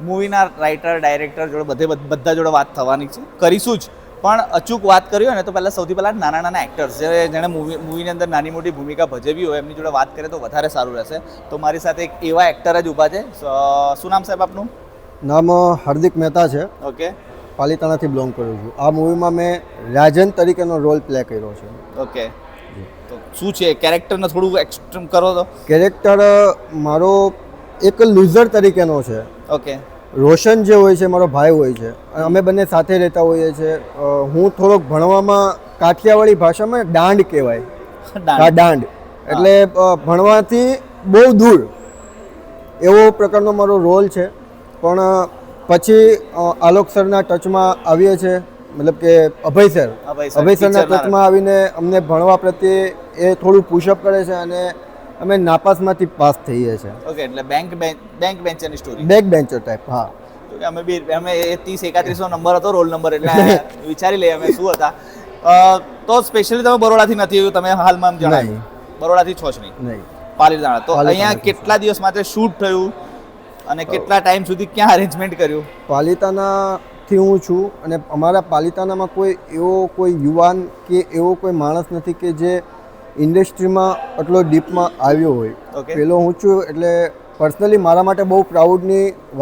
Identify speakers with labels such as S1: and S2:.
S1: મૂવીના writer director જોડે બધા જોડે વાત થવાની છે, કરીશું જ. પણ અચૂક વાત કરી હોય ને તો સૌથી પહેલાં નાના એક્ટર્સ જેણે મૂવીની અંદર નાની મોટી ભૂમિકા ભજવી હોય એમની જોડે વાત કરીએ તો વધારે સારું રહેશે. તો મારી સાથે એક એવા એક્ટર જ ઊભા છે. શું નામ સાહેબ આપનું?
S2: નામ હાર્દિક મહેતા છે.
S1: ઓકે.
S2: પાલિતાણાથી બિલોંગ કરું છું. આ મૂવીમાં મેં રાજન તરીકેનો રોલ પ્લે કર્યો છે.
S1: ઓકે. તો શું છે કેરેક્ટરને થોડું એક્સટ્રીમ કરો તો?
S2: કેરેક્ટર મારો એક લૂઝર તરીકેનો છે.
S1: ઓકે.
S2: રોશન જે હોય છે મારો ભાઈ હોય છે, અમે બંને સાથે રહેતા હોઈએ છીએ. હું થોડોક ભણવામાં કાઠિયાવાડી ભાષામાં દાંડ કહેવાય, દાંડ એટલે ભણવાથી બહુ દૂર એવો પ્રકારનો મારો રોલ છે. પણ પછી આલોક સરના ટચમાં આવીએ છીએ, મતલબ કે અભય સરના ટચમાં આવીને અમને ભણવા પ્રત્યે એ થોડું પુશઅપ કરે છે અને અમે નાપાસમાંથી પાસ થઈએ છીએ.
S1: ઓકે, એટલે બેંક બેન્ચરની સ્ટોરી,
S2: બેક બેન્ચર ટાઈપ. હા,
S1: અમે 30-31 નંબર હતો રોલ નંબર, એટલે વિચારી લઈએ અમે શું હતા. તો સ્પેશિયલી તમે બરોડાથી નથી આવ્યું, તમે હાલમાં જણાવ્યું બરોડાથી છો જ નહીં. પાલીતાણા. તો અહીંયા કેટલા દિવસ માટે શૂટ થયું અને કેટલા ટાઈમ સુધી ક્યાં અરેન્જમેન્ટ કર્યું?
S2: પાલિતાણાથી હું છું અને અમારા પાલિતાણામાં કોઈ યુવાન કે એવો કોઈ માણસ નથી કે જે ઇન્ડસ્ટ્રીમાં આટલો ડીપમાં આવ્યો હોય. પેલો હું છું, એટલે પર્સનલી મારા માટે બહુ પ્રાઉડની વાત